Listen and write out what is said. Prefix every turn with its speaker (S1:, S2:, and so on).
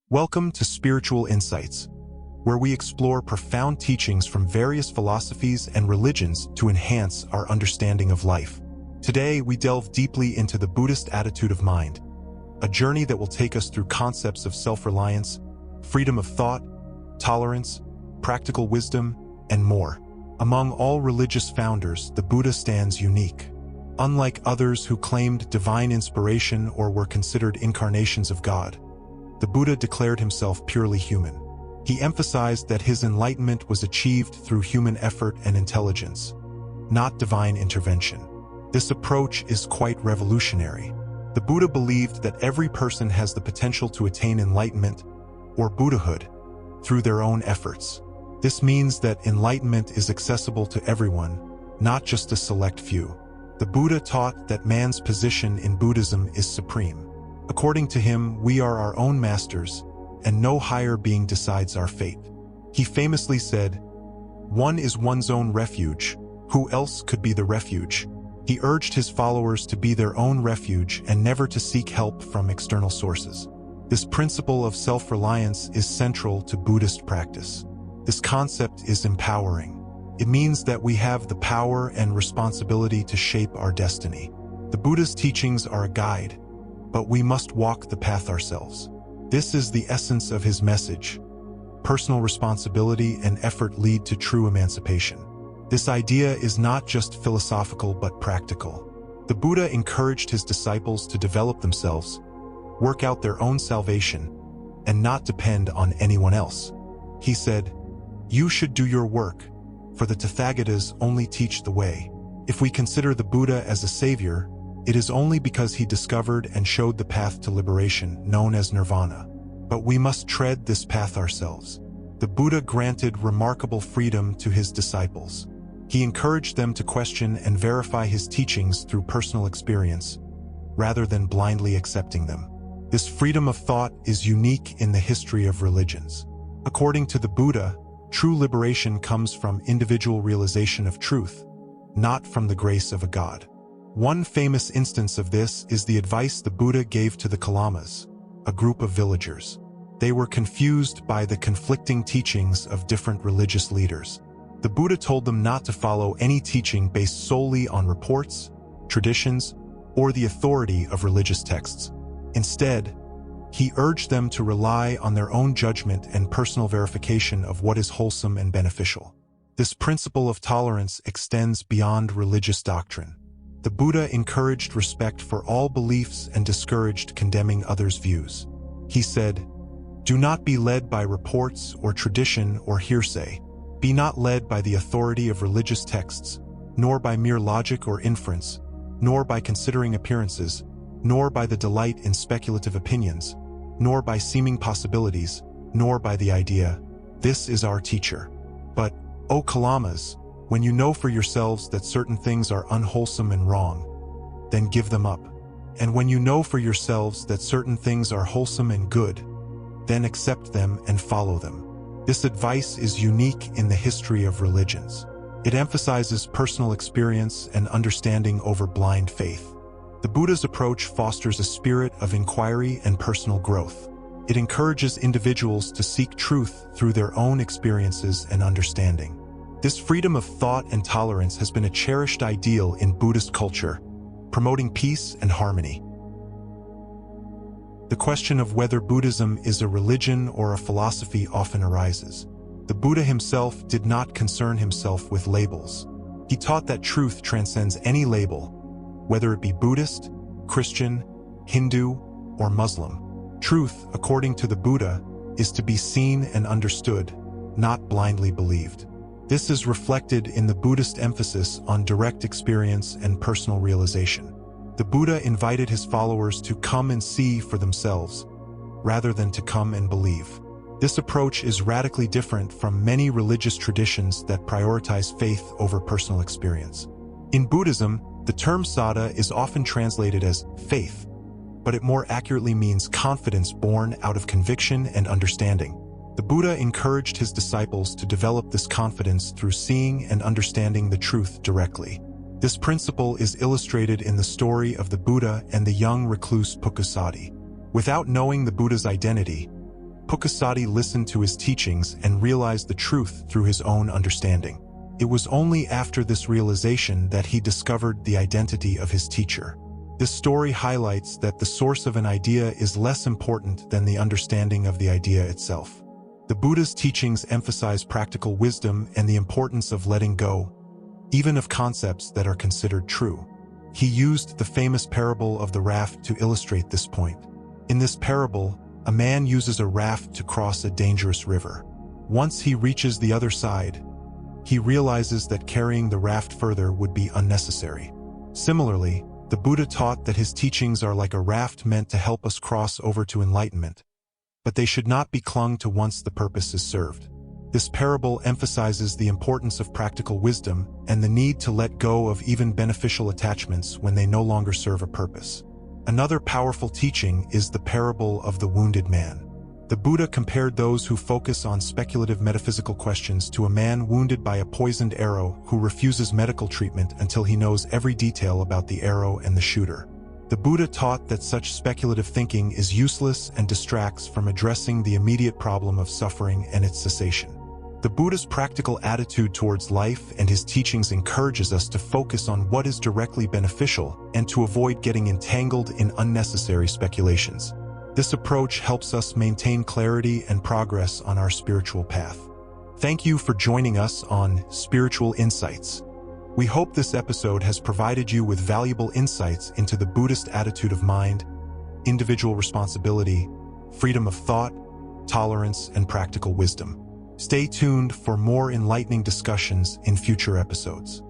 S1: Welcome to Spiritual Insights, where we explore profound teachings from various philosophies and religions to enhance our understanding of life. Today, we delve deeply into the Buddhist attitude of mind, a journey that will take us through concepts of self-reliance, freedom of thought, tolerance, practical wisdom, and more. Among all religious founders, the Buddha stands unique. Unlike others who claimed divine inspiration or were considered incarnations of God, the Buddha declared himself purely human. He emphasized that his enlightenment was achieved through human effort and intelligence, not divine intervention. This approach is quite revolutionary. The Buddha believed that every person has the potential to attain enlightenment, or Buddhahood, through their own efforts. This means that enlightenment is accessible to everyone, not just a select few. The Buddha taught that man's position in Buddhism is supreme. According to him, we are our own masters, and no higher being decides our fate. He famously said, "One is one's own refuge. Who else could be the refuge?" He urged his followers to be their own refuge and never to seek help from external sources. This principle of self-reliance is central to Buddhist practice. This concept is empowering. It means that we have the power and responsibility to shape our destiny. The Buddha's teachings are a guide, but we must walk the path ourselves. This is the essence of his message. Personal responsibility and effort lead to true emancipation. This idea is not just philosophical but practical. The Buddha encouraged his disciples to develop themselves, work out their own salvation, and not depend on anyone else. He said, "You should do your work, for the Tathagatas only teach the way." If we consider the Buddha as a savior, it is only because he discovered and showed the path to liberation, known as nirvana. But we must tread this path ourselves. The Buddha granted remarkable freedom to his disciples. He encouraged them to question and verify his teachings through personal experience, rather than blindly accepting them. This freedom of thought is unique in the history of religions. According to the Buddha, true liberation comes from individual realization of truth, not from the grace of a god. One famous instance of this is the advice the Buddha gave to the Kalamas, a group of villagers. They were confused by the conflicting teachings of different religious leaders. The Buddha told them not to follow any teaching based solely on reports, traditions, or the authority of religious texts. Instead, he urged them to rely on their own judgment and personal verification of what is wholesome and beneficial. This principle of tolerance extends beyond religious doctrine. The Buddha encouraged respect for all beliefs and discouraged condemning others' views. He said, "Do not be led by reports or tradition or hearsay. Be not led by the authority of religious texts, nor by mere logic or inference, nor by considering appearances, nor by the delight in speculative opinions, nor by seeming possibilities, nor by the idea, 'This is our teacher.' But, O Kalamas, when you know for yourselves that certain things are unwholesome and wrong, then give them up. And when you know for yourselves that certain things are wholesome and good, then accept them and follow them." This advice is unique in the history of religions. It emphasizes personal experience and understanding over blind faith. The Buddha's approach fosters a spirit of inquiry and personal growth. It encourages individuals to seek truth through their own experiences and understanding. This freedom of thought and tolerance has been a cherished ideal in Buddhist culture, promoting peace and harmony. The question of whether Buddhism is a religion or a philosophy often arises. The Buddha himself did not concern himself with labels. He taught that truth transcends any label, whether it be Buddhist, Christian, Hindu, or Muslim. Truth, according to the Buddha, is to be seen and understood, not blindly believed. This is reflected in the Buddhist emphasis on direct experience and personal realization. The Buddha invited his followers to come and see for themselves, rather than to come and believe. This approach is radically different from many religious traditions that prioritize faith over personal experience. In Buddhism, the term saddha is often translated as faith, but it more accurately means confidence born out of conviction and understanding. The Buddha encouraged his disciples to develop this confidence through seeing and understanding the truth directly. This principle is illustrated in the story of the Buddha and the young recluse Pukusati. Without knowing the Buddha's identity, Pukasati listened to his teachings and realized the truth through his own understanding. It was only after this realization that he discovered the identity of his teacher. This story highlights that the source of an idea is less important than the understanding of the idea itself. The Buddha's teachings emphasize practical wisdom and the importance of letting go, even of concepts that are considered true. He used the famous parable of the raft to illustrate this point. In this parable, a man uses a raft to cross a dangerous river. Once he reaches the other side, he realizes that carrying the raft further would be unnecessary. Similarly, the Buddha taught that his teachings are like a raft meant to help us cross over to enlightenment, but they should not be clung to once the purpose is served. This parable emphasizes the importance of practical wisdom and the need to let go of even beneficial attachments when they no longer serve a purpose. Another powerful teaching is the parable of the wounded man. The Buddha compared those who focus on speculative metaphysical questions to a man wounded by a poisoned arrow who refuses medical treatment until he knows every detail about the arrow and the shooter. The Buddha taught that such speculative thinking is useless and distracts from addressing the immediate problem of suffering and its cessation. The Buddha's practical attitude towards life and his teachings encourages us to focus on what is directly beneficial and to avoid getting entangled in unnecessary speculations. This approach helps us maintain clarity and progress on our spiritual path. Thank you for joining us on Spiritual Insights. We hope this episode has provided you with valuable insights into the Buddhist attitude of mind, individual responsibility, freedom of thought, tolerance, and practical wisdom. Stay tuned for more enlightening discussions in future episodes.